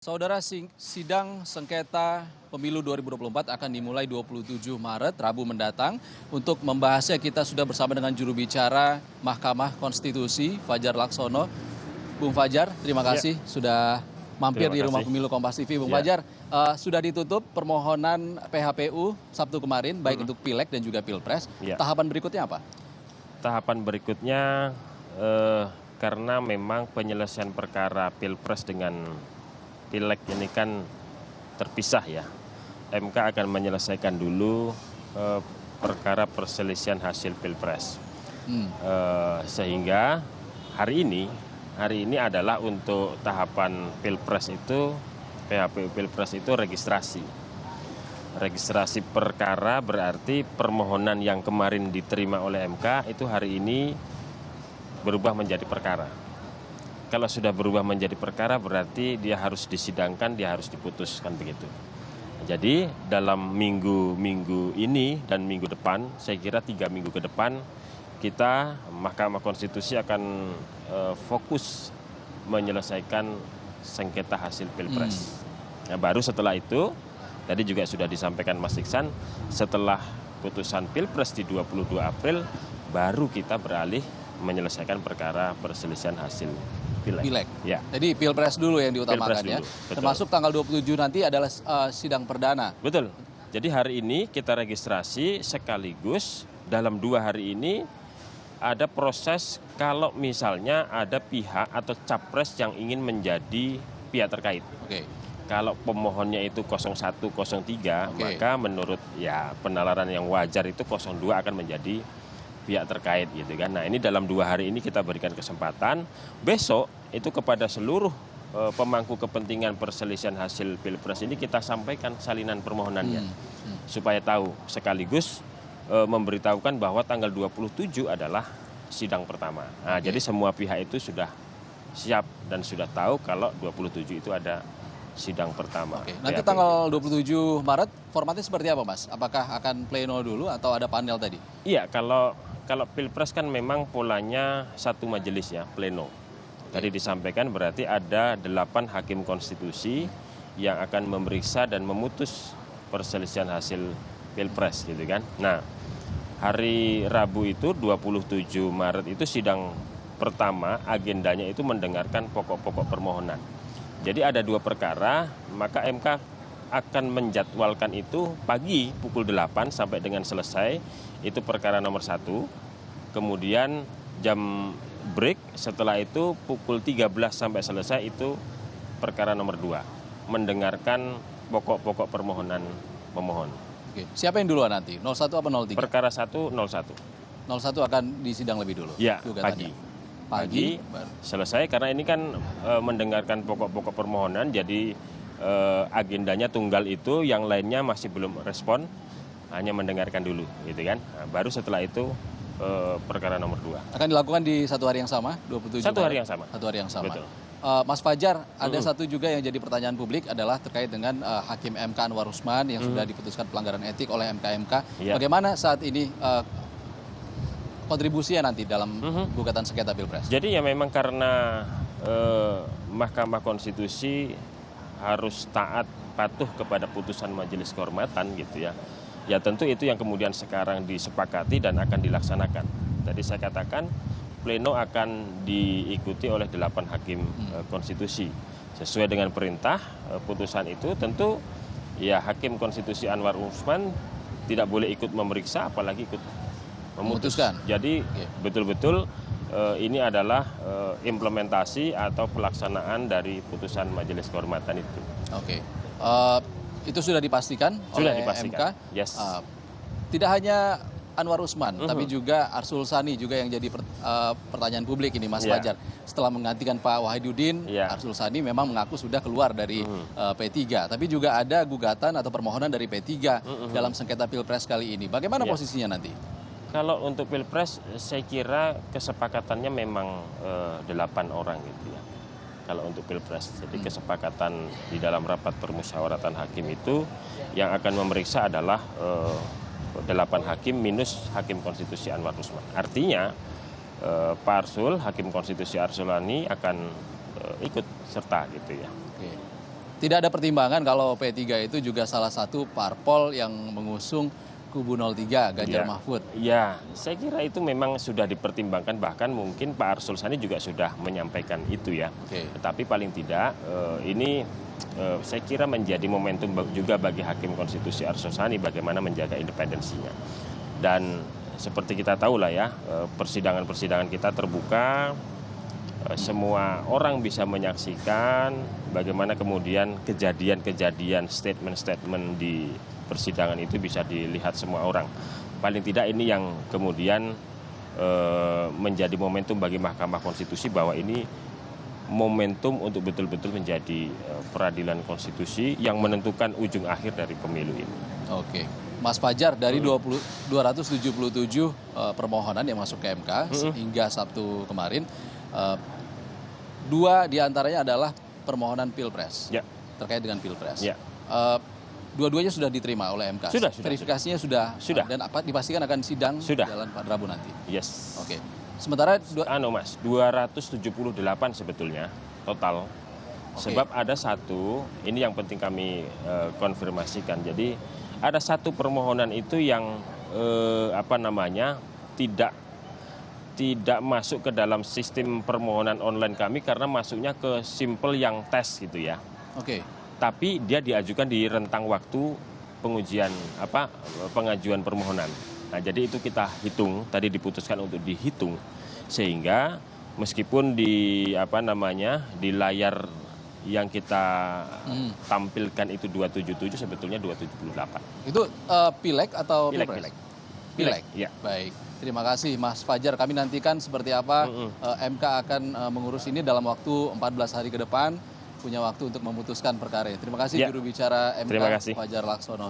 Saudara, sidang sengketa pemilu 2024 akan dimulai 27 Maret, Rabu mendatang. Untuk membahasnya kita sudah bersama dengan juru bicara Mahkamah Konstitusi, Fajar Laksono. Bung Fajar, terima kasih sudah mampir di Rumah Pemilu Kompas TV. Bung Fajar, sudah ditutup permohonan PHPU Sabtu kemarin, baik untuk Pileg dan juga Pilpres. Tahapan berikutnya apa? Tahapan berikutnya, karena memang penyelesaian perkara Pilpres dengan Pileg ini kan terpisah ya. MK akan menyelesaikan dulu perkara perselisihan hasil Pilpres. Sehingga hari ini adalah untuk tahapan Pilpres itu, PHPU Pilpres itu registrasi. Registrasi perkara berarti permohonan yang kemarin diterima oleh MK itu hari ini berubah menjadi perkara. Kalau sudah berubah menjadi perkara berarti dia harus disidangkan, dia harus diputuskan begitu. Jadi dalam minggu ini dan minggu depan, saya kira 3 minggu ke depan, kita Mahkamah Konstitusi akan fokus menyelesaikan sengketa hasil Pilpres. Nah, baru setelah itu, tadi juga sudah disampaikan Mas Iksan, setelah putusan Pilpres di 22 April, baru kita beralih menyelesaikan perkara perselisihan hasil Pileg. Ya. Jadi Pilpres dulu yang diutamakan ya. Termasuk tanggal 27 nanti adalah sidang perdana. Betul. Jadi hari ini kita registrasi sekaligus dalam 2 hari ini ada proses kalau misalnya ada pihak atau capres yang ingin menjadi pihak terkait. Kalau pemohonnya itu 01, 03, maka menurut ya penalaran yang wajar itu 02 akan menjadi pihak terkait gitu kan. Nah, ini dalam 2 hari ini kita berikan kesempatan. Besok itu kepada seluruh pemangku kepentingan perselisihan hasil Pilpres ini kita sampaikan salinan permohonannya. Supaya tahu, sekaligus memberitahukan bahwa tanggal 27 adalah sidang pertama. Nah, jadi semua pihak itu sudah siap dan sudah tahu kalau 27 itu ada sidang pertama. Nanti tanggal 27 Maret formatnya seperti apa, Mas? Apakah akan pleno dulu atau ada panel tadi? Iya, kalau Pilpres kan memang polanya satu majelis ya, pleno. Tadi disampaikan berarti ada 8 hakim konstitusi yang akan memeriksa dan memutus perselisihan hasil Pilpres gitu kan. Nah, hari Rabu itu 27 Maret itu sidang pertama, agendanya itu mendengarkan pokok-pokok permohonan. Jadi ada 2 perkara, maka MK akan menjadwalkan itu pagi pukul 8 sampai dengan selesai, itu perkara nomor 1. Kemudian jam break setelah itu pukul 13 sampai selesai itu perkara nomor 2. Mendengarkan pokok-pokok permohonan pemohon. Siapa yang duluan nanti? 01 apa 03? Perkara 1, 01. 01 akan disidang lebih dulu? Ya, pagi selesai karena ini kan mendengarkan pokok-pokok permohonan, jadi agendanya tunggal itu, yang lainnya masih belum respon, hanya mendengarkan dulu gitu kan. Nah, baru setelah itu perkara nomor 2. Akan dilakukan di satu hari yang sama, 27 Satu hari yang sama. Satu hari yang sama. Betul. Mas Fajar, ada satu juga yang jadi pertanyaan publik adalah terkait dengan Hakim MK Anwar Usman yang sudah diputuskan pelanggaran etik oleh MK. Bagaimana saat ini kontribusinya nanti dalam gugatan sengketa Pilpres? Jadi ya memang karena Mahkamah Konstitusi harus taat patuh kepada putusan Majelis Kehormatan gitu ya. Ya tentu itu yang kemudian sekarang disepakati dan akan dilaksanakan. Tadi saya katakan pleno akan diikuti oleh 8 hakim konstitusi. Sesuai dengan perintah putusan itu tentu ya Hakim Konstitusi Anwar Usman tidak boleh ikut memeriksa apalagi ikut memutuskan. Jadi betul-betul ini adalah implementasi atau pelaksanaan dari putusan Majelis Kehormatan itu. Itu sudah dipastikan oleh MK. Tidak hanya Anwar Usman, tapi juga Arsul Sani juga yang jadi pertanyaan publik ini, Mas Fajar. Setelah menggantikan Pak Wahidudin, Arsul Sani memang mengaku sudah keluar dari P3. Tapi juga ada gugatan atau permohonan dari P3 dalam sengketa Pilpres kali ini. Bagaimana posisinya nanti? Kalau untuk Pilpres, saya kira kesepakatannya memang 8 orang gitu ya. Kalau untuk Pilpres, jadi kesepakatan di dalam rapat permusyawaratan hakim itu yang akan memeriksa adalah 8 hakim minus Hakim Konstitusi Anwar Usman. Artinya Pak Arsul, Hakim Konstitusi Arsulani akan ikut serta gitu ya. Tidak ada pertimbangan kalau P3 itu juga salah satu parpol yang mengusung kubu 03 Ganjar Mahfud. Ya, saya kira itu memang sudah dipertimbangkan, bahkan mungkin Pak Arsul Sani juga sudah menyampaikan itu ya. Oke. Tetapi paling tidak ini saya kira menjadi momentum juga bagi Hakim Konstitusi Arsul Sani bagaimana menjaga independensinya. Dan seperti kita tahu lah ya, persidangan-persidangan kita terbuka, semua orang bisa menyaksikan bagaimana kemudian kejadian-kejadian, statement-statement di persidangan itu bisa dilihat semua orang. Paling tidak ini yang kemudian menjadi momentum bagi Mahkamah Konstitusi bahwa ini momentum untuk betul-betul menjadi peradilan konstitusi yang menentukan ujung akhir dari pemilu ini. Oke. Mas Fajar, dari 277 permohonan yang masuk ke MK hingga Sabtu kemarin, 2 diantaranya adalah permohonan Pilpres, terkait dengan Pilpres. Dua-duanya sudah diterima oleh MK. Sudah. Verifikasinya sudah. Dan dipastikan akan sidang jalan pada Rabu nanti. Yes. Oke. Sementara 278 sebetulnya total. Sebab ada satu, ini yang penting kami konfirmasikan. Jadi ada satu permohonan itu yang tidak masuk ke dalam sistem permohonan online kami karena masuknya ke simple yang tes gitu ya. Oke. Tapi dia diajukan di rentang waktu pengajuan permohonan. Nah, jadi itu kita hitung, tadi diputuskan untuk dihitung sehingga meskipun di layar yang kita tampilkan itu 277 sebetulnya 278. Itu pileg atau Pilek. Pileg. Ya. Baik. Terima kasih Mas Fajar. Kami nantikan seperti apa MK akan mengurus ini dalam waktu 14 hari ke depan. Punya waktu untuk memutuskan perkara ini. Terima kasih juru bicara MK Fajar Laksono.